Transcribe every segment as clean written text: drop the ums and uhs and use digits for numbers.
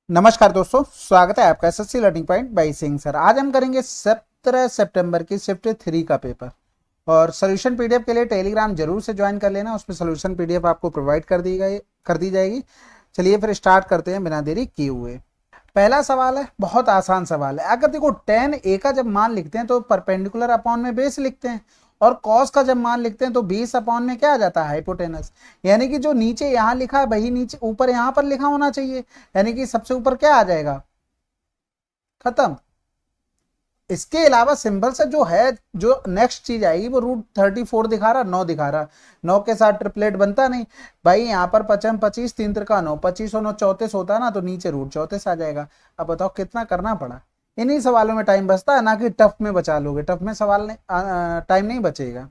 नमस्कार दोस्तों, स्वागत है आपका SSC learning point by Singh sir. आज हम करेंगे 17 सितंबर की शिफ्ट 3 का पेपर। और सोल्यूशन पीडीएफ के लिए टेलीग्राम जरूर से ज्वाइन कर लेना, उसमें सोल्यूशन पीडीएफ आपको प्रोवाइड कर दी जाएगी। चलिए फिर स्टार्ट करते हैं बिना देरी किए हुए। पहला सवाल है, बहुत आसान सवाल है। अगर देखो tan a का जब मान लिखते हैं तो परपेंडिकुलर अपॉन में बेस लिखते हैं, और कॉस का जब मान लिखते हैं तो बेस अपॉन में क्या आ जाता है, हाइपोटेनस। यानी कि जो नीचे यहां लिखा है वही नीचे ऊपर यहां पर लिखा होना चाहिए। यानी कि सबसे ऊपर क्या आ जाएगा, खत्म। इसके अलावा सिंबल से जो है, जो नेक्स्ट चीज आएगी वो √34 दिखा रहा, 9 दिखा रहा। 9 के साथ ट्रिपलेट बनता नहीं भाई। यहाँ पर 55 25 3 त्रिका 9, 25 और 9 34 होता ना, तो नीचे √34 आ जाएगा। अब बताओ कितना करना पड़ा। इन्हीं सवालों में टाइम बचता है, ना कि टफ में बचा लोगे। टफ में सवाल नहीं, टाइम नहीं बचेगा।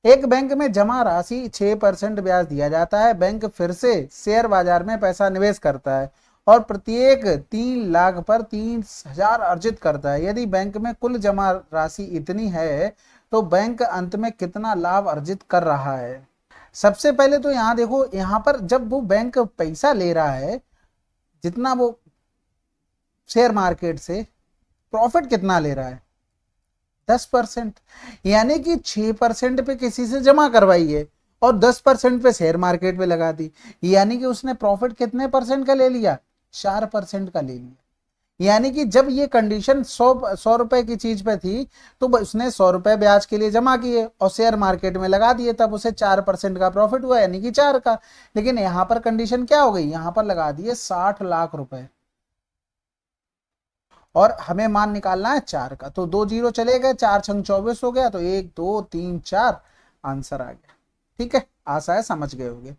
एक बैंक में जमा राशि 6% ब्याज दिया जाता है। बैंक फिर से शेयर बाजार में पैसा निवेश करता है और प्रत्येक 3 लाख पर 30,000 अर्जित करता है। यदि बैंक में कुल जमा राशि इतनी है तो बैंक अंत में कितना लाभ अर्जित कर रहा है। सबसे पहले तो यहाँ देखो, यहाँ पर जब वो बैंक पैसा ले रहा है, जितना वो शेयर मार्केट से प्रॉफिट कितना ले रहा है, 10%। यानी कि 6% पे किसी से जमा करवाई है और 10% पे शेयर मार्केट पे लगा दी। यानी कि उसने प्रॉफिट कितने परसेंट का ले लिया, 4% का ले लिया। यानी कि जब ये कंडीशन 100 रुपए की चीज पे थी तो उसने 100 रुपए ब्याज के लिए जमा किए और शेयर मार्केट में लगा दिए, तब उसे 4% का प्रॉफिट हुआ, यानी कि 4 का। लेकिन यहां पर कंडीशन क्या हो गई, यहां पर लगा दिए 60 लाख रुपए और हमें मान निकालना है 4 का। तो 2 जीरो चले गए, 4 छंग 24 हो गया, तो 1 2 3 4 आंसर आ गया। ठीक है, आशा है समझ गए होंगे।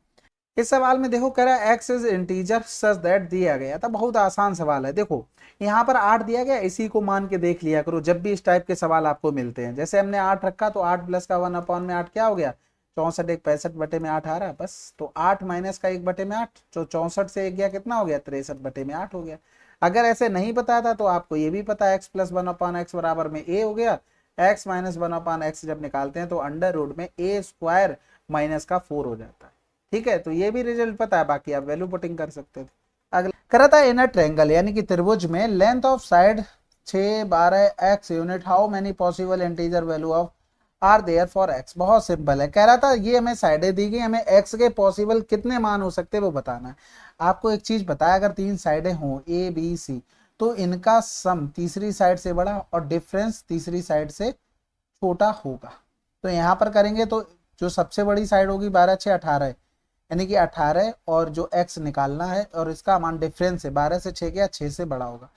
इस सवाल में देखो, कह रहा है x is integer such that, दिया गया था। बहुत आसान सवाल है। देखो यहाँ पर 8 दिया गया, इसी को मान के देख लिया करो जब भी इस टाइप के सवाल आपको मिलते हैं। जैसे हमने 8 रखा तो 8 प्लस का 1/8 क्या हो गया, 64। एक 65/8 आ रहा है बस। तो 8 माइनस का 1/8, जो 64 से 1 गया कितना हो गया, 63/8 हो गया। अगर ऐसे नहीं पता था तो आपको ये भी पता है, x प्लस 1/x बराबर में a हो गया। x माइनस 1/x जब निकालते हैं तो अंडर रूट में a स्क्वायर माइनस का 4 हो जाता है। ठीक है, तो ये भी रिजल्ट पता है, बाकी आप वैल्यू पुटिंग कर सकते थे। अगला करा था, इन अ ट्रायंगल यानी कि त्रिभुज में length of side 6 12 x unit, how many possible integer value of are there for x। बहुत सिंपल है, कह रहा था ये हमें साइडें दी गई, हमें x के पॉसिबल कितने मान हो सकते हैं वो बताना है। आपको एक चीज बताया, अगर 3 साइडें हों a b c तो इनका सम तीसरी साइड से बड़ा और डिफरेंस तीसरी साइड से छोटा होगा। तो यहाँ पर करेंगे तो जो सबसे बड़ी साइड होगी 12 6 18, यानी कि 18, और जो x निकालना है और इसका मान डिफरेंस है 12 से 6 गया, 6 से बड़ा होगा।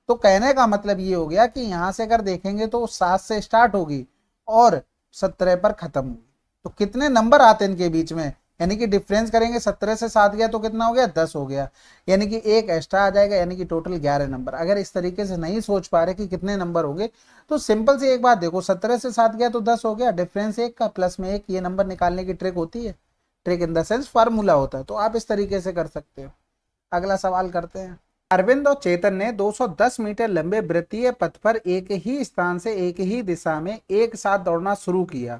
तो कहने का मतलब ये हो गया कि यहां से अगर देखेंगे तो 7 से स्टार्ट होगी और 17 पर खत्म होगी। तो कितने नंबर आते हैं इनके बीच में, यानी कि डिफरेंस करेंगे, 17 से 7 गया तो कितना हो गया, 10 हो गया। यानी कि एक एक्स्ट्रा आ जाएगा, यानी कि टोटल 11 नंबर। अगर इस तरीके से नहीं सोच पा रहे कि कितने नंबर होंगे तो सिंपल सी एक बात देखो, 17 से 7 गया तो 10 हो गया, डिफरेंस 1 का प्लस में 1, ये नंबर निकालने की ट्रिक होती है। Trick in the sense formula होता है, तो आप इस तरीके से कर सकते हो। अगला सवाल करते हैं। अरविंद और चेतन ने 210 मीटर लंबे वृत्तीय पथ पर एक ही स्थान से एक ही दिशा में एक साथ दौड़ना शुरू किया।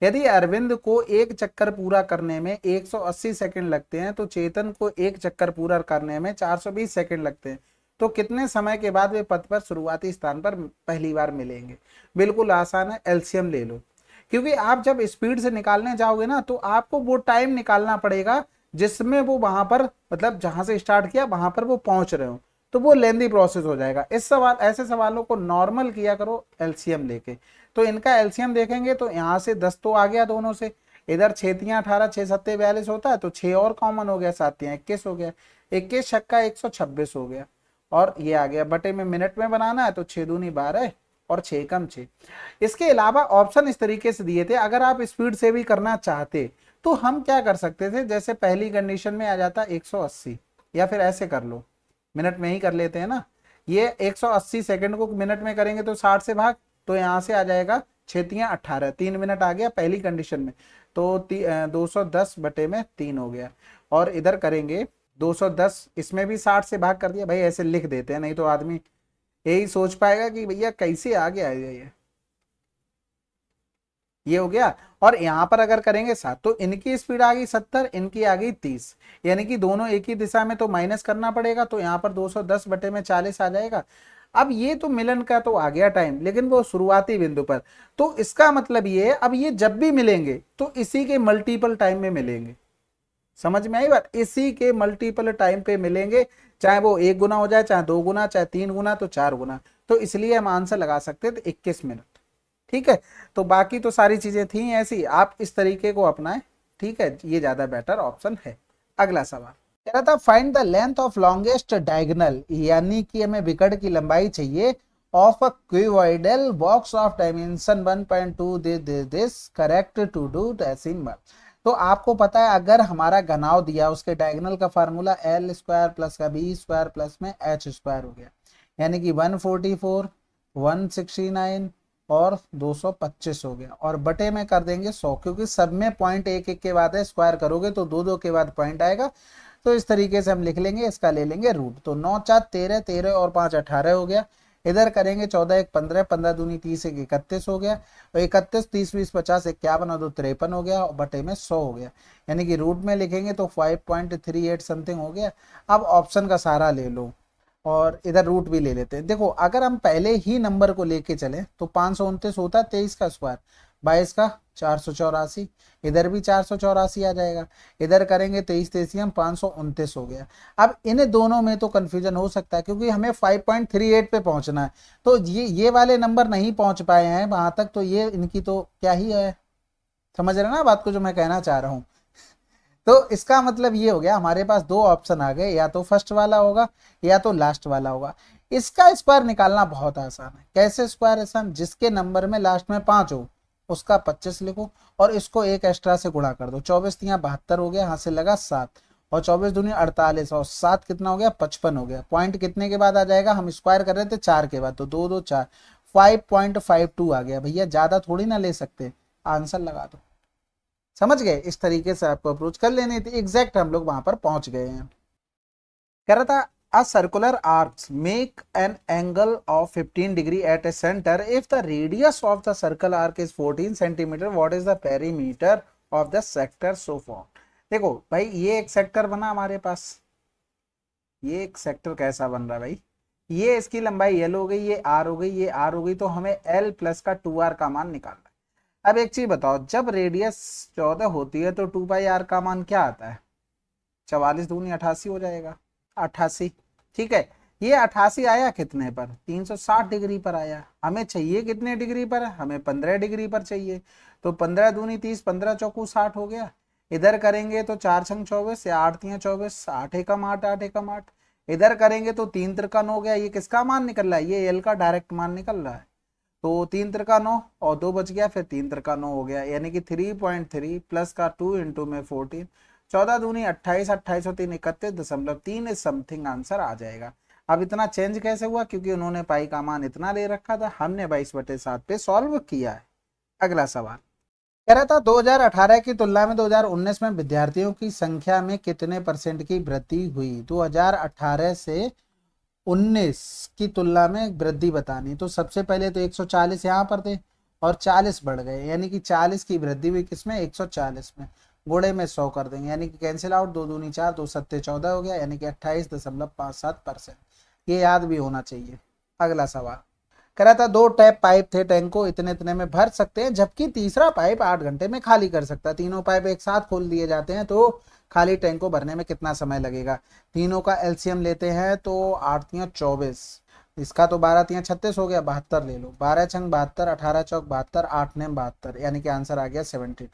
यदि अरविंद को एक चक्कर पूरा करने में 180 सेकंड लगते हैं तो चेतन को एक चक्कर पूरा करने में 420 सेकंड लगते हैं, तो कितने समय के बाद वे पथ पर शुरुआती स्थान पर पहली बार मिलेंगे। बिल्कुल आसान है, एलसीएम ले लो। क्योंकि आप जब स्पीड से निकालने जाओगे ना तो आपको वो टाइम निकालना पड़ेगा जिसमें वो वहां पर, मतलब जहां से स्टार्ट किया वहां पर वो पहुंच रहे हो, तो वो लेंदी प्रोसेस हो जाएगा। इस सवाल ऐसे सवालों को नॉर्मल किया करो एलसीएम लेके। तो इनका एलसीएम देखेंगे तो यहाँ से 10 तो आ गया दोनों से, इधर 6×3 = 18, 6×7 = 42 होता है, तो 6 और कॉमन हो गया, 7×3 = 21 हो गया, 21×6 = 126 हो गया। और ये आ गया बटे में, मिनट में बनाना है तो 6×2 = 12 और 6×6। इसके अलावा ऑप्शन इस तरीके से दिए थे, अगर आप स्पीड से भी करना चाहते तो हम क्या कर सकते थे, जैसे पहली कंडीशन में आ जाता 180, या फिर ऐसे कर लो, मिनट में ही कर लेते हैं ना। ये 180 सेकंड को मिनट में करेंगे तो 60 से भाग, तो यहां से आ जाएगा 6×3 = 18, 3 मिनट आ गया पहली कंडीशन में। तो 210/3 हो गया। और इधर करेंगे 210, इसमें भी 60 से भाग कर दिया। भाई ऐसे लिख देते हैं, नहीं तो आदमी यही सोच पाएगा कि भैया कैसे आ गया ये। ये हो गया। और यहाँ पर अगर करेंगे 7 तो इनकी स्पीड आ गई 70, इनकी आ गई 30, यानी कि दोनों एक ही दिशा में, तो माइनस करना पड़ेगा, तो यहाँ पर 210 बटे में 40 आ जाएगा। अब ये तो मिलन का तो आ गया टाइम, लेकिन वो शुरुआती बिंदु पर, तो इसका मतलब ये है अब ये जब भी मिलेंगे तो इसी के मल्टीपल टाइम में मिलेंगे। समझ में आई बात, इसी के मल्टीपल टाइम पे मिलेंगे, चाहे वो 1 गुना हो जाए, चाहे 2 गुना, चाहे 3 गुना, तो 4 गुना, तो इसलिए हम आंसर लगा सकते हैं 21 मिनट। ठीक है, तो बाकी तो सारी चीजें थी ऐसी, आप इस तरीके को अपनाएं। ठीक है, ये ज्यादा बेटर ऑप्शन है। अगला सवाल कह रहा था find the length of longest diagonal, यानी कि हमें विकर्ण की लंबाई चाहिए of a cuboidal box of dimension 1.2 this correct to two decimal. तो आपको पता है अगर हमारा घनाव दिया उसके डायगोनल का फार्मूला एल स्क्वायर प्लस का बी स्क्वायर प्लस में एच स्क्वायर हो गया, यानी कि 144, 169 और 225 हो गया, और बटे में कर देंगे 100, क्योंकि सब में पॉइंट एक एक के बाद है, स्क्वायर करोगे तो दो दो के बाद पॉइंट आएगा, तो इस तरीके से हम लिख लेंगे, इसका ले लेंगे रूट। तो 9 4 13, 13 और 5 18 हो गया, इधर करेंगे 14 1 15, 15 दूनी 30, 1 31 हो गया, और 31 30 20 50 51 और 2 53 हो गया, और बटे में 100 हो गया, यानी कि रूट में लिखेंगे तो 5.38 समथिंग हो गया। अब ऑप्शन का सहारा ले लो और इधर रूट भी ले लेते हैं। देखो अगर हम पहले ही नंबर को लेके चले तो 529 होता है 23 का स्क्वायर, 22 का 484, इधर भी 484 आ जाएगा, इधर करेंगे 23 23 हम 529 हो गया। अब इन दोनों में तो कंफ्यूजन हो सकता है क्योंकि हमें 5.38 पे पहुंचना है, तो ये वाले नंबर नहीं पहुंच पाए हैं वहां तक, तो ये इनकी तो क्या ही है। समझ रहे ना बात को जो मैं कहना चाह रहा हूँ। तो इसका मतलब ये हो गया हमारे पास दो ऑप्शन आ गए, या तो फर्स्ट वाला होगा या तो लास्ट वाला होगा। इसका स्क्वायर निकालना बहुत आसान है। कैसे स्क्वायर आसान, जिसके नंबर में लास्ट में 5 हो उसका 25 लिखो और इसको एक एक्स्ट्रा से गुणा कर दो। 24 यहाँ 72 हो गया, यहाँ से लगा 7, और 24 दूनी 48 और 7 कितना हो गया 55 हो गया। पॉइंट कितने के बाद आ जाएगा, हम स्क्वायर कर रहे थे 4 के बाद, तो 2 2 4 5.52 आ गया। भैया ज्यादा थोड़ी ना ले सकते, आंसर लगा दो। समझ गए, इस तरीके से आपको अप्रोच कर लेनी थी, एग्जैक्ट हम लोग वहां पर पहुंच गए हैं। कह रहा था a circular arcs make an angle of 15 degree at a center if the radius of the circle arc is 14 centimeter, what is the perimeter of the sector so formed। देखो भाई ये एक सेक्टर बना हमारे पास, ये एक सेक्टर कैसा बन रहा है भाई, ये इसकी लंबाई l हो गई, ये r हो गई, ये r हो गई, तो हमें l प्लस का 2r का मान निकालना है। अब एक चीज बताओ, जब रेडियस 14 होती है तो 2 पाई r का मान क्या आता है, 44 दूनी 88 हो जाएगा, 88। ठीक है, ये 88 आया कितने पर, 360 डिग्री पर आया। हमें चाहिए कितने डिग्री पर, हमें 15 डिग्री पर चाहिए, तो 15 दूनी 30, 15 चौकू 60 हो गया। इधर करेंगे तो 4 छंग 24 या 8 तियां 24, 8 एकम 8, 8 एकम 8। इधर करेंगे तो 3 त्रिका 9 हो गया। ये किसका मान निकल रहा है, ये एल का डायरेक्ट मान निकल रहा है, तो 3 त्रिका 9 और 2 बच गया, फिर 3 त्रिका 9 हो गया, यानी कि 3.3 प्लस का 2 इंटू में 14, 14 दूनी 28, 28 और 3 31.3 समथिंग आंसर आ जाएगा। अब इतना चेंज कैसे हुआ, क्योंकि उन्होंने पाई का मान इतना ले रखा था, हमने 22/7 पे सॉल्व किया है। अगला सवाल कह रहा था 2018 की तुलना में 2019 में विद्यार्थियों की संख्या में कितने % की वृद्धि हुई। 2018 से 19 की तुलना में वृद्धि बतानी, तो सबसे पहले तो 140 यहाँ पर थे और 40 बढ़ गए, यानी कि 40 की वृद्धि हुई किसमें, 140 में, गुणे में 100 कर देंगे, यानी कि कैंसिल आउट, 2 दूनी 4, 2 सत्ते 14 हो गया, यानी कि 28.57%। ये याद भी होना चाहिए। अगला सवाल कह रहा था 2 टैप पाइप थे, टैंक को इतने इतने में भर सकते हैं, जबकि तीसरा पाइप 8 घंटे में खाली कर सकता है। तीनों पाइप एक साथ खोल दिए जाते हैं तो खाली टैंक को भरने में कितना समय लगेगा। तीनों का एलसीएम लेते हैं तो 8 तियां 24, इसका तो 12 तियां 36 हो गया, 72 ले लो, 12 छंग 72, 18 चौक 72, 8 ने 72, यानी कि आंसर आ गया 72।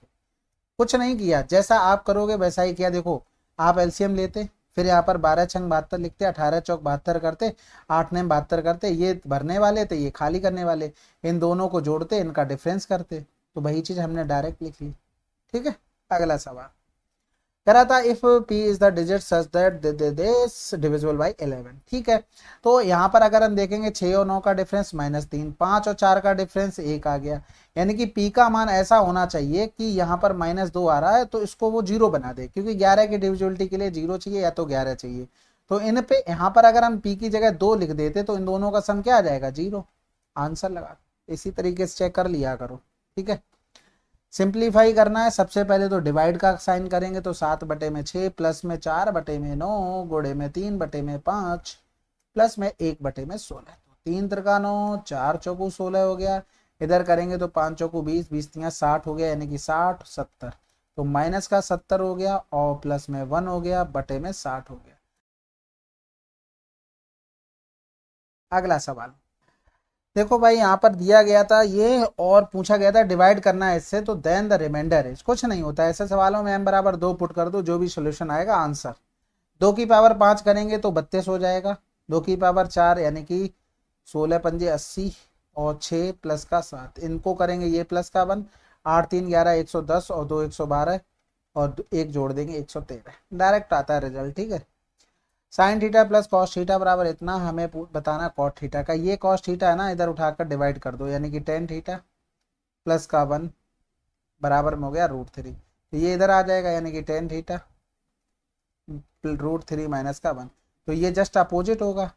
कुछ नहीं किया, जैसा आप करोगे वैसा ही किया। देखो आप एलसीएम लेते, फिर यहाँ पर 12 छंग 72 लिखते, 18 चौक 72 करते, 8 ने 72 करते, ये भरने वाले थे ये खाली करने वाले, इन दोनों को जोड़ते, इनका डिफरेंस करते, तो वही चीज हमने डायरेक्ट लिख ली। ठीक है, अगला सवाल कह रहा था if p is the digit such that this divisible by 11। ठीक है, तो यहाँ पर अगर हम देखेंगे 6 और 9 का डिफरेंस -3, 5 और 4 का डिफरेंस 1 आ गया, यानी कि p का मान ऐसा होना चाहिए कि यहाँ पर -2 आ रहा है तो इसको वो 0 बना दे, क्योंकि 11 की डिविजिबिलिटी के लिए 0 चाहिए या तो 11 चाहिए। तो इन पे यहाँ पर अगर हम p की जगह 2 लिख देते तो इन दोनों का सम क्या आ जाएगा, 0। आंसर लगा, इसी तरीके से चेक कर लिया करो। ठीक है, सिंप्लीफाई करना है, सबसे पहले तो डिवाइड का साइन करेंगे, तो 7/6 प्लस में 4/9 गुणे में 3/5 प्लस में 1/16, तो 3 त्रिका 9, 4 चौकू 16 हो गया। इधर करेंगे तो 5 चौकू 20, 20 × 60 हो गया, यानी कि 60 70, तो माइनस का 70 हो गया और प्लस में 1 हो गया, बटे में 60 हो गया। अगला सवाल देखो भाई, यहाँ पर दिया गया था ये और पूछा गया था डिवाइड करना है इससे, तो देन द रिमाइंडर इज, कुछ नहीं होता ऐसे सवालों में, m बराबर 2 पुट कर दो, जो भी सोल्यूशन आएगा आंसर। 2 की पावर 5 करेंगे तो 32 हो जाएगा, 2 की पावर 4 यानी कि 16×5 = 80 और 6 प्लस का 7, इनको करेंगे ये प्लस का 1, 8 3 11 110 और 2 112 और एक जोड़ देंगे 113, डायरेक्ट आता है रिजल्ट। ठीक है, sine theta plus cos theta बराबर इतना, हमें बताना कॉट थीटा का। ये कॉस थीटा है ना, इधर उठाकर डिवाइड कर दो, यानी कि टेन थीटा प्लस का 1 बराबर में हो गया √3, तो ये इधर आ जाएगा, यानी कि टेन थीटा √3 माइनस का 1, तो ये जस्ट अपोजिट होगा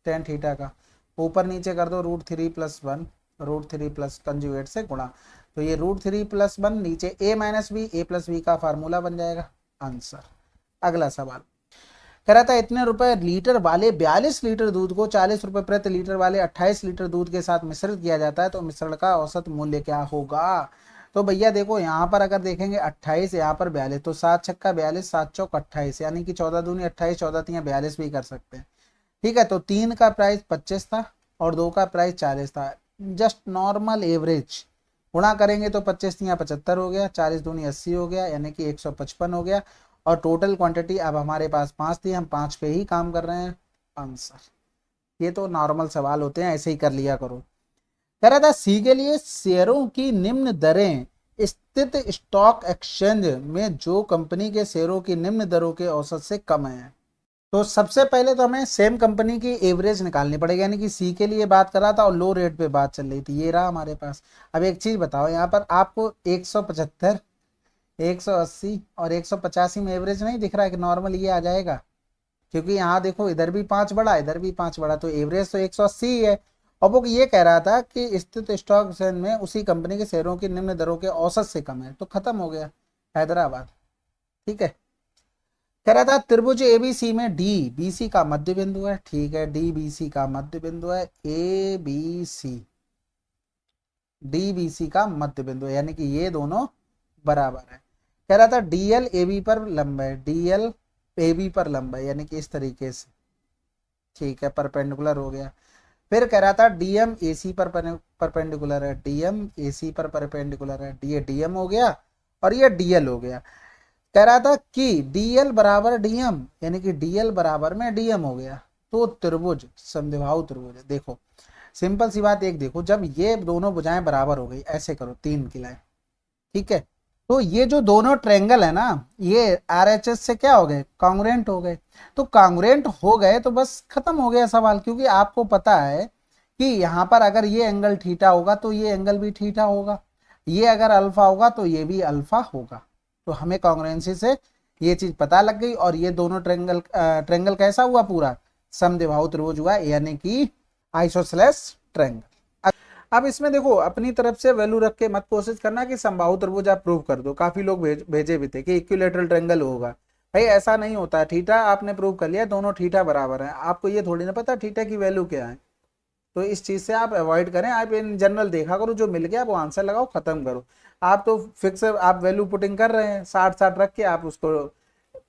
टेन थीटा का, ऊपर नीचे कर दो √3 + 1, √3 प्लस कंजुगेट से गुणा, तो ये √3 + 1 नीचे a - b, a + b का फार्मूला बन जाएगा आंसर। अगला सवाल कह रहा था इतने रुपए लीटर वाले 42 लीटर दूध को 40 रुपए प्रति लीटर वाले 28 लीटर दूध के साथ मिश्रित किया जाता है, तो मिश्रण का औसत मूल्य क्या होगा। तो भैया देखो, यहाँ पर अगर देखेंगे 28, यहाँ पर 42, तो 7 छक्का 42, 7 चौक 28, यानी कि 14 दूनी 28, 14 तियां 42 भी कर सकते हैं। ठीक है, तो 3 का प्राइस 25 था और 2 का प्राइस 40 था, जस्ट नॉर्मल एवरेज गुणा करेंगे तो 25 तियां 75 हो गया, 40 दूनी 80 हो गया, यानी कि 155 हो गया, और टोटल क्वांटिटी अब हमारे पास 5 थी, हम 5 पे ही काम कर रहे हैं आंसर। ये तो नॉर्मल सवाल होते हैं, ऐसे ही कर लिया करो। कह रहा था सी के लिए शेयरों की निम्न दरें स्थित स्टॉक एक्सचेंज में जो कंपनी के शेयरों की निम्न दरों के औसत से कम है। तो सबसे पहले तो हमें सेम कंपनी की एवरेज निकालनी पड़ेगी, यानी कि सी के लिए बात कर रहा था और लो रेट पे बात चल रही थी, ये रहा हमारे पास। अब एक चीज बताओ, यहाँ पर आपको 175, 180 और 185 में एवरेज नहीं दिख रहा है कि नॉर्मल ये आ जाएगा, क्योंकि यहाँ देखो इधर भी 5 बढ़ा, इधर भी 5 बढ़ा, तो एवरेज तो 180 ही है। और वो ये कह रहा था कि स्थित स्टॉक एक्सचेंज में उसी कंपनी के शेयरों की निम्न दरों के औसत से कम है, तो खत्म हो गया हैदराबाद। ठीक है, कह रहा था त्रिभुज एबीसी में डी बीसी का मध्य बिंदु है। ठीक है, डी बीसी का मध्य बिंदु है, A B C D BC का मध्य बिंदु है, यानी कि ये दोनों बराबर है। कह रहा था डीएल एबी पर लंब है, डीएल एबी पर लंब है, यानी कि इस तरीके से। ठीक है, परपेंडिकुलर हो गया। फिर कह रहा था डीएम एसी पर परपेंडिकुलर है, डीएम एसी पर परपेंडिकुलर है, ये डीएम हो गया और ये डीएल हो गया। कह रहा था कि डीएल बराबर डीएम, यानी कि डीएल बराबर में डीएम हो गया, तो त्रिभुज समद्विबाहु त्रिभुज है। देखो सिंपल सी बात, एक देखो, जब ये दोनों भुजाएं बराबर हो गई, ऐसे करो 3 की लाइन, ठीक है, तो ये जो दोनों ट्रेंगल है ना, ये आरएचएस से क्या हो गए, कॉन्ग्रुएंट हो गए। तो कॉन्ग्रुएंट हो गए तो बस खत्म हो गया सवाल, क्योंकि आपको पता है कि यहाँ पर अगर ये एंगल थीटा होगा तो ये एंगल भी थीटा होगा, ये अगर अल्फा होगा तो ये भी अल्फा होगा, तो हमें कॉन्ग्रुएंसी से ये चीज पता लग गई। और ये दोनों ट्रेंगल ट्रेंगल कैसा हुआ, पूरा समद्विबाहु त्रिभुज हुआ, यानी कि आइसोसेलेस ट्रेंगल। अब इसमें देखो, अपनी तरफ से वैल्यू रख के मत कोशिश करना कि समबाहु त्रिभुज आप प्रूव कर दो, काफी लोग भेजे भी थे कि इक्विलेटरल ट्रायंगल होगा, भाई ऐसा नहीं होता है। थीटा आपने प्रूव कर लिया, दोनों थीटा बराबर है, आपको ये थोड़ी ना पता थीटा की वैल्यू क्या है, तो इस चीज से आप अवॉइड करें। आप इन जनरल देखा करो, जो मिल गया वो आंसर लगाओ, खत्म करो। आप तो फिक्स आप वैल्यू पुटिंग कर रहे हैं, 60 रख के आप उसको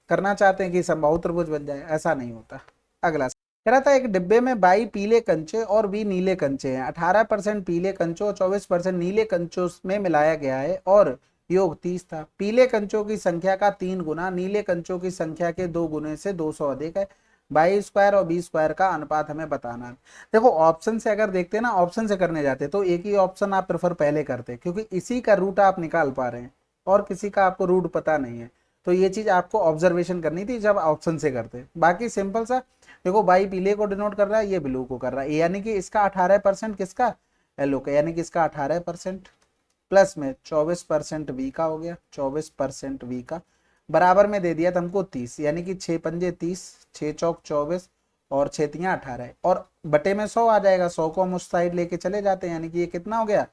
करना चाहते हैं कि समबाहु त्रिभुज बन जाए, ऐसा नहीं होता। अगला कह रहा था एक डिब्बे में 22 पीले कंचे और 20 नीले कंचे हैं, 18% पीले कंचों और 24% नीले कंचों में मिलाया गया है और योग 30 था। पीले कंचों की संख्या का 3 गुना नीले कंचों की संख्या के 2 गुने से 200 अधिक है। 22 स्क्वायर और 20 स्क्वायर का अनुपात हमें बताना है। देखो ऑप्शन से अगर देखते हैं ना, ऑप्शन से करने जाते तो एक ही ऑप्शन आप प्रेफर पहले करते, क्योंकि इसी का रूट आप निकाल पा रहे हैं और किसी का आपको रूट पता नहीं है, तो ये चीज आपको ऑब्जर्वेशन करनी थी जब ऑप्शन से करते। बाकी सिंपल सा देखो, बाई पीले को डिनोट कर रहा है, ये ब्लू को कर रहा है, यानी कि इसका 18% किसका, येलो का, यानी कि इसका 18% प्लस में 24% वी का हो गया, 24% वी का बराबर में दे दिया था हमको 30, यानी कि 6 पंजे 30, 6 चौक 24 और 6 तियां 18 और बटे में 100 आ जाएगा। 100 को हम उस साइड लेके चले जाते हैं, यानी कि ये कितना हो गया,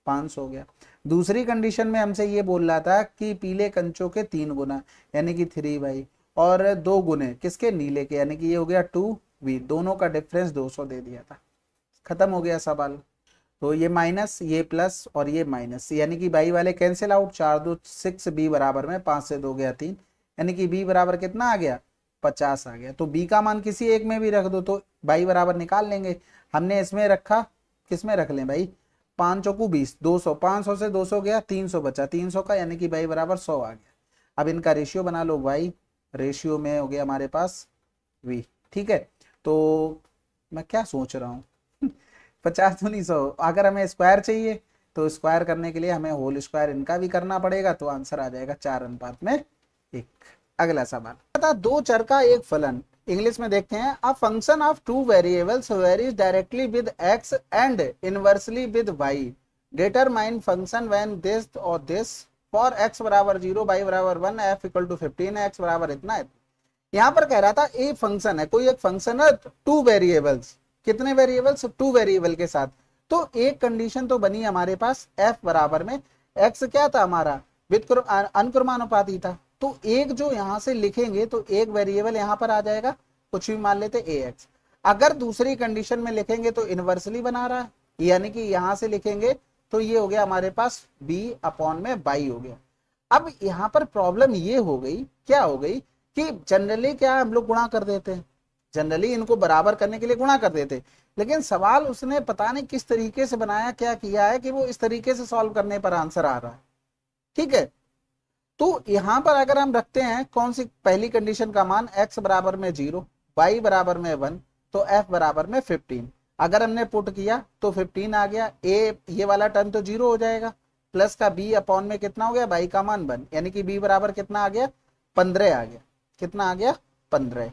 500 हो गया। दूसरी कंडीशन में हमसे ये बोल रहा था कि पीले कंचों के 3 गुना यानी कि 3 और 2 गुने किसके, नीले के, यानी कि ये हो गया 2v, दोनों का डिफरेंस 200 दे दिया था। खत्म हो गया सवाल। तो ये माइनस, ये प्लस और ये माइनस, यानी कि बाई वाले कैंसिल आउट, 4 2 6, बी बराबर में 5 से 2 गया 3, यानी कि बी बराबर कितना आ गया, 50 आ गया। तो बी का मान किसी एक में भी रख दो तो बाई बराबर निकाल लेंगे। हमने इसमें रखा, किस में रख लें भाई, 5 चौकू 20, 200, 500 से 200 गया, 300 बचा, 300 का, यानी कि बाई बराबर 100 आ गया। अब इनका रेशियो बना लो, वाई रेशियो में हो गया हमारे पास वी। ठीक है, तो मैं क्या सोच रहा हूँ 50 दूनी 100, अगर हमें स्क्वायर चाहिए तो स्क्वायर करने के लिए हमें होल स्क्वायर इनका भी करना पड़ेगा, तो आंसर आ जाएगा 4:1। अगला सवाल था, दो चर का एक फलन, इंग्लिश में देखते हैं, a function of two variables varies directly with x and inversely with y, determine function when this और दिस, फॉर x बराबर 0, y बराबर 1, f इक्वल टू 15, x बराबर इतना। यहाँ पर कह रहा था ए फंक्शन है, कोई एक फंक्शन है टू वेरिएबल्स, कितने वेरिएबल्स, टू वेरिएबल के साथ। तो एक कंडीशन तो बनी हमारे पास f बराबर में, x क्या था हमारा, अनुक्रमानुपाती था, तो एक जो यहां से लिखेंगे तो एक वेरिएबल यहां पर आ जाएगा, कुछ भी मान लेते ax। अगर दूसरी कंडीशन में लिखेंगे तो इनवर्सली बना रहा है, यानी कि यहां से लिखेंगे तो ये हो गया हमारे पास b अपॉन में बाई हो गया। अब यहां पर प्रॉब्लम ये हो गई, क्या हो गई कि जनरली क्या हम लोग गुणा कर देते हैं, जनरली इनको बराबर करने के लिए गुणा कर देते, लेकिन सवाल उसने पता नहीं किस तरीके से बनाया, क्या किया है कि वो इस तरीके से सॉल्व करने पर आंसर आ रहा है। ठीक है, तो यहां पर अगर हम रखते हैं कौन सी पहली कंडीशन का मान, x बराबर में 0, y बराबर में 1, तो f बराबर में 15, अगर हमने पुट किया तो 15 आ गया, ये वाला टर्म तो 0 हो जाएगा, प्लस का b अपॉन में कितना हो गया, y का मान 1, यानी कि b बराबर कितना आ गया, 15 आ गया, कितना आ गया, 15।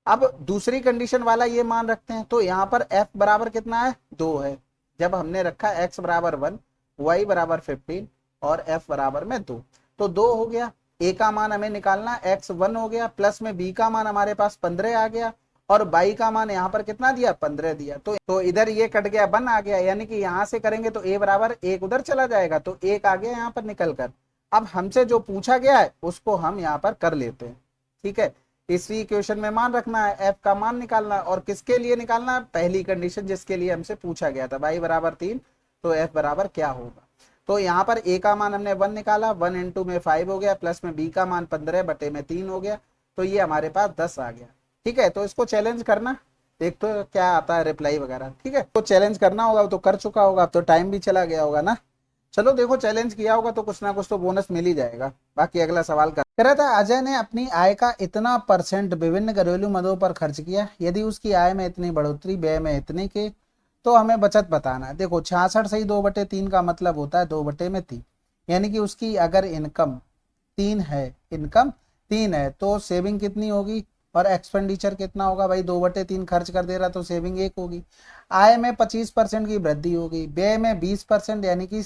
अब दूसरी कंडीशन वाला ये मान रखते हैं, तो यहाँ पर f बराबर कितना है, 2 है, जब हमने रखा x बराबर 1, y बराबर 15 और f बराबर में 2, तो 2 हो गया। a का मान हमें निकालना, x 1 हो गया, प्लस में b का मान हमारे पास 15 आ गया, और y का मान यहाँ पर कितना दिया, 15 दिया, तो इधर ये कट गया, 1 आ गया, यानी कि यहां से करेंगे तो a बराबर 1 उधर चला जाएगा, तो 1 आ गया यहाँ पर निकल कर। अब हमसे जो पूछा गया है उसको हम यहाँ पर कर लेते हैं। ठीक है, इसी इक्वेशन में मान रखना है, f का मान निकालना है, और किसके लिए निकालना है, पहली कंडीशन जिसके लिए हमसे पूछा गया था, y बराबर 3, तो f बराबर क्या होगा। तो यहाँ पर a का मान हमने 1 निकाला, 1 इंटू में 5 हो गया, प्लस में b का मान 15 बटे में 3 हो गया, तो ये हमारे पास 10 आ गया। ठीक है, तो इसको चैलेंज करना, देख तो क्या आता है रिप्लाई वगैरह। ठीक है, तो चैलेंज करना होगा, तो कर चुका होगा, अब तो टाइम भी चला गया होगा ना। चलो देखो, चैलेंज किया होगा तो कुछ ना कुछ तो बोनस मिल ही जाएगा। बाकी अगला सवाल कर रहा था, अजय ने अपनी आय का इतना % विभिन्न घरेलू मदों पर खर्च किया, यदि उसकी आय में इतनी बढ़ोतरी, व्यय में इतने के, तो हमें बचत बताना है। देखो 66 सही 2/3 का मतलब होता है 2/3, यानी कि उसकी अगर इनकम 3 है, इनकम 3 है, तो सेविंग कितनी होगी और एक्सपेंडिचर कितना होगा भाई, 2/3 खर्च कर दे रहा तो सेविंग 1 होगी। आय में 25% की वृद्धि होगी, व्यय में 20% यानी कि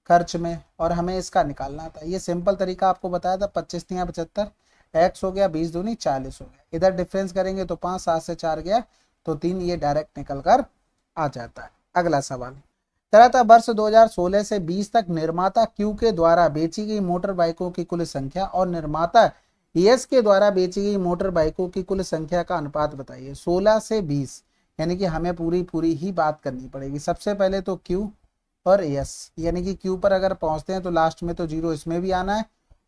खर्च में, और हमें इसका निकालना था। ये सिंपल तरीका आपको बताया था, 25 तियां 75, एक्स हो गया, 20 दूनी 40 हो गया, इधर डिफरेंस करेंगे तो 5, 7 से 4 गया तो 3, ये डायरेक्ट निकल कर आ जाता है। अगला सवाल करा था, वर्ष 2016 से 20 तक निर्माता क्यू के द्वारा बेची गई मोटर बाइकों की कुल संख्या और निर्माता यस के द्वारा बेची गई मोटर बाइकों की कुल संख्या का अनुपात बताइए। 16 से 20, यानी कि हमें पूरी ही बात करनी पड़ेगी। सबसे पहले तो क्यू और एस, यानी कि क्यू पर अगर पहुंचते हैं तो लास्ट में तो 0 इसमें भी आना है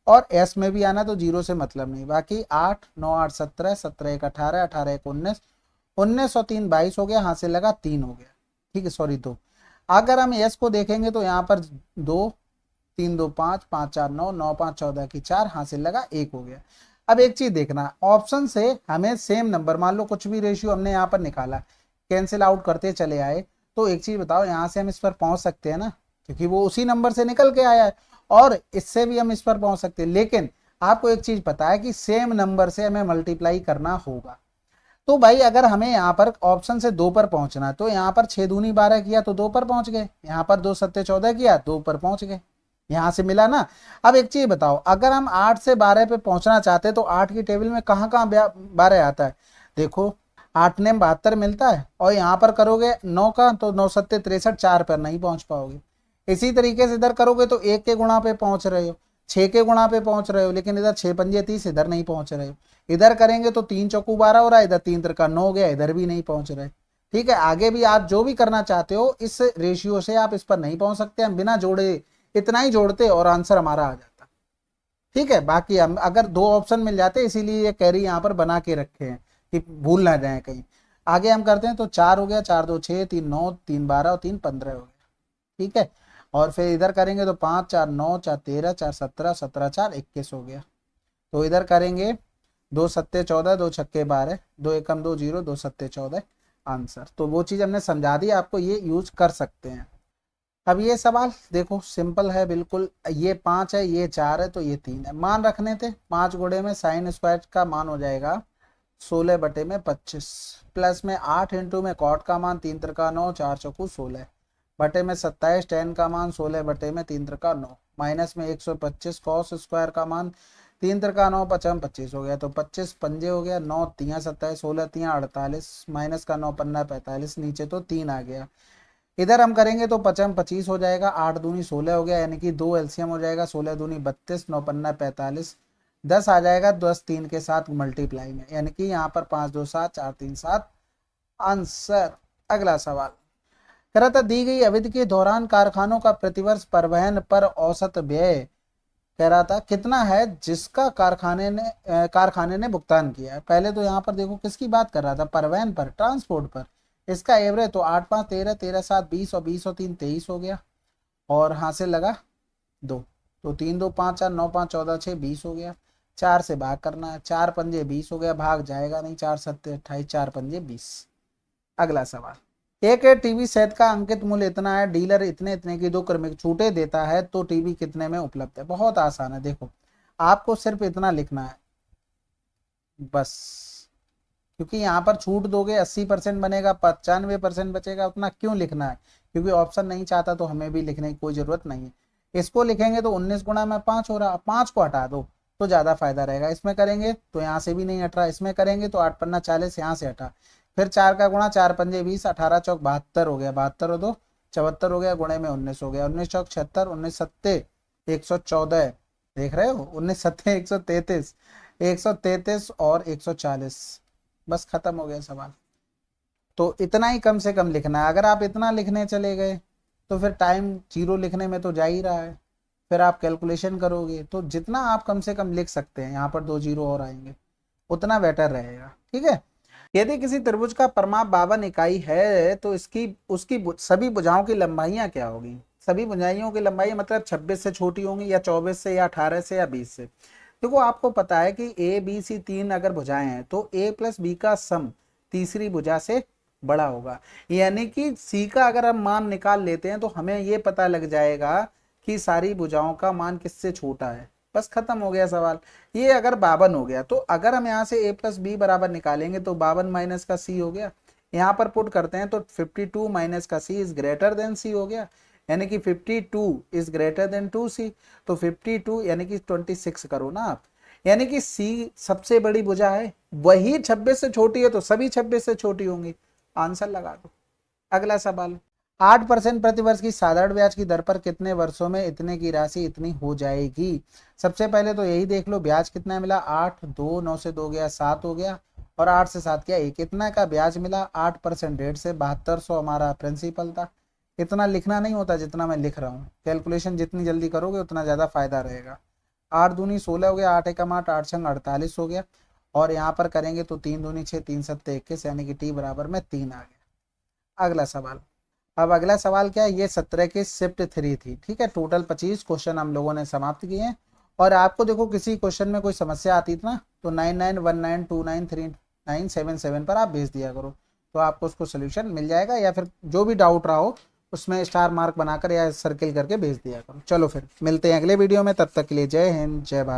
और एस में भी आना, तो 0 से मतलब नहीं। बाकी 8 9 8 17, 17 1 18, 18 1 19, 19 और 3 22 हो गया, हाथ से लगा 3 हो गया। ठीक है, सॉरी 2। अगर हम एस को देखेंगे तो यहाँ पर 2 3 2 5 5 4 9 9 5 14 की 4, हाथ से लगा 1 हो गया। अब एक चीज देखना, ऑप्शन से हमें सेम नंबर, मान लो कुछ भी रेशियो हमने यहाँ पर निकाला, कैंसिल आउट करते चले आए, तो एक चीज बताओ, यहाँ से हम इस पर पहुंच सकते हैं ना, क्योंकि वो उसी नंबर से निकल के आया है, और इससे भी हम इस पर पहुंच सकते हैं। लेकिन आपको एक चीज पता है कि सेम नंबर से हमें मल्टीप्लाई करना होगा। तो भाई अगर हमें यहाँ पर ऑप्शन से 2 पर पहुंचना है, तो यहाँ पर 6 दूनी 12 किया तो 2 पर पहुंच गए, यहाँ पर 2 सत्ते 14 किया 2 पर पहुंच गए, यहां से मिला ना। अब एक चीज बताओ, अगर हम 8 से 12 पे पहुंचना चाहते हैं तो 8 की टेबल में कहाँ 12 आता है, देखो 8 ने 72 मिलता है, और यहाँ पर करोगे 9 का तो 9 सत्ते 63, 4 पर नहीं पहुंच पाओगे। इसी तरीके से इधर करोगे तो 1 के गुणा पे पहुंच रहे हो, 6 के गुणा पे पहुंच रहे हो, लेकिन इधर 6 पंजे 30, इधर नहीं पहुंच रहे हो। इधर करेंगे तो 3 चौकू 12 हो रहा है, इधर 3 त्रिका 9 हो गया, इधर भी नहीं पहुंच रहे। ठीक है, आगे भी आप जो भी करना चाहते हो इस रेशियो से आप इस पर नहीं पहुंच सकते। हम बिना जोड़े इतना ही जोड़ते और आंसर हमारा आ जाता। ठीक है, बाकी हम अगर 2 ऑप्शन मिल जाते, इसीलिए ये कैरी यहाँ पर बना के रखे हैं कि भूल ना जाए कहीं। आगे हम करते हैं तो 4 हो गया, 4 2 6, 3 9, 3 12 और 3 15 हो गया। ठीक है, और फिर इधर करेंगे तो 5 4 9, 4 13, 4 17, 17 4 21 हो गया। तो इधर करेंगे 2 सत्ते 14, 2 छक्के 12, 2 एकम 2 जीरो, 2 सत्ते 14 आंसर। तो वो चीज़ हमने समझा दी आपको, ये यूज कर सकते हैं। अब ये सवाल देखो सिंपल है बिल्कुल, ये 5 है, ये 4 है, तो ये 3 है। मान रखने थे, 5 गुणे में साइन स्क्वायर का मान हो जाएगा 16 बटे में 25, प्लस में 8 इंटू में कॉट का मान 3 त्रिका 9, 4 चौकू 16 बटे में 27 टेन का मान 16 बटे में 3 त्रिका 9, माइनस में 125 कॉस स्क्वायर का मान 3 त्रिका 9 पचम 25 हो गया। तो 25 पंजे हो गया, 9 तिया 27, 16 तिया 48, माइनस का 9 पन्ना 45, नीचे तो 3 आ गया। इधर हम करेंगे तो 55 25 हो जाएगा, 8 दूनी 16 हो गया, यानी कि 2 एलसीएम हो जाएगा, 16 दूनी 32, 9 पन्ना 45, 10 आ जाएगा, 10 3 के साथ मल्टीप्लाई में, यानी कि यहाँ पर 5 2 7, 4 3 7 आंसर। अगला सवाल कह रहा था दी गई अवधि के दौरान कारखानों का प्रतिवर्ष परिवहन पर औसत व्यय कह रहा था कितना है, जिसका कारखाने ने भुगतान किया है। पहले तो यहाँ पर देखो किसकी बात कर रहा था, परिवहन पर, ट्रांसपोर्ट पर। इसका एवरेज तो 8 5 13, 13 7 20 और 20 और 3 23 हो गया, और हासिल लगा 2, तो 3 2 5 4 9 5 14 6 20 हो गया। 4 से भाग करना है, 4 पंजे 20 हो गया, भाग जाएगा नहीं, 4 सत्ते 28, 4 पंजे 20। अगला सवाल, एक टीवी सेट का अंकित मूल्य इतना है, डीलर इतने इतने की 2 क्रमिक छूटे देता है, तो टीवी कितने में उपलब्ध है। बहुत आसान है, देखो आपको सिर्फ इतना लिखना है बस, क्योंकि यहाँ पर छूट दोगे 80% बनेगा, 95% बचेगा, उतना क्यों लिखना है, क्योंकि ऑप्शन नहीं चाहता तो हमें भी लिखने की कोई जरूरत नहीं है। इसको लिखेंगे तो 19 गुणा में 5 हो रहा, 5 को हटा दो तो ज्यादा फायदा रहेगा। इसमें करेंगे तो यहाँ से भी नहीं हट रहा, इसमें करेंगे तो 8 पन्ना 40, यहाँ से हटा, फिर 4 का गुणा, 4 पंजे 20, 18 चौक 72 हो गया, 72 और 2 74 हो गया, गुणे में 19 हो गया, 19 चौक 76, 19 सत्ते 114, देख रहे हो, 19 सत्ते 133, 133 और 140, बस खत्म हो गया सवाल। तो इतना ही कम से कम लिखना है। अगर आप इतना लिखने चले गए तो फिर टाइम जीरो लिखने में तो जा ही रहा है, फिर आप कैलकुलेशन करोगे तो जितना आप कम से कम लिख सकते हैं, यहाँ पर 2 जीरो और आएंगे, उतना बेटर रहेगा। ठीक है, यदि किसी त्रिभुज का परिमाप 52 इकाई है तो इसकी उसकी सभी भुजाओं की लंबाइयां क्या होगी। सभी भुजाइयों की लंबाई मतलब 26 से छोटी होंगी, या 24 से, या 18 से, या 20 से। देखो आपको पता है कि ए बी सी 3 अगर भुजाएं हैं तो ए प्लस बी का सम तीसरी भुजा से बड़ा होगा, यानी कि सी का अगर हम मान निकाल लेते हैं तो हमें ये पता लग जाएगा कि सारी भुजाओं का मान किससे छोटा है। बस खत्म हो गया सवाल। ये अगर 52 हो गया तो अगर हम यहाँ से a प्लस बी बराबर निकालेंगे तो 52 माइनस का c हो गया, यहाँ पर पुट करते हैं तो 52 माइनस का c is greater than c हो गया, यानी कि 52 इज ग्रेटर देन 2c। तो 52 यानी कि 26 करो ना आप, यानी कि c सबसे बड़ी भुजा है, वही 26 से छोटी है तो सभी 26 से छोटी होंगी, आंसर लगा दो। अगला सवाल, 8% प्रतिवर्ष की साधारण ब्याज की दर पर कितने वर्षों में इतने की राशि इतनी हो जाएगी। सबसे पहले तो यही देख लो ब्याज कितना मिला, 8 2 9 से 2 गया 7 हो गया, और 8 से 7 गया 1, कितना का ब्याज मिला 8%, 1.5 से 7200 हमारा प्रिंसिपल था। इतना लिखना नहीं होता जितना मैं लिख रहा हूँ, कैलकुलेशन जितनी जल्दी करोगे उतना ज़्यादा फायदा रहेगा। 8 दूनी 16 हो गया, 8 एकम 8, 8 छंग 48 हो गया, और यहाँ पर करेंगे तो 3 दूनी 6, 3 सत्ते 21, यानी कि टी बराबर में 3 आ गया। अगला सवाल, अब अगला सवाल क्या है, ये 17 की शिफ्ट 3 थी। ठीक है, टोटल 25 क्वेश्चन हम लोगों ने समाप्त किए हैं। और आपको देखो किसी क्वेश्चन में कोई समस्या आती थी ना तो 9919293977 पर आप भेज दिया करो, तो आपको उसको सोल्यूशन मिल जाएगा, या फिर जो भी डाउट रहा हो उसमें स्टार मार्क बनाकर या सर्किल करके भेज दिया करो। चलो फिर मिलते हैं अगले वीडियो में, तब तक के लिए जय हिंद जय भारत।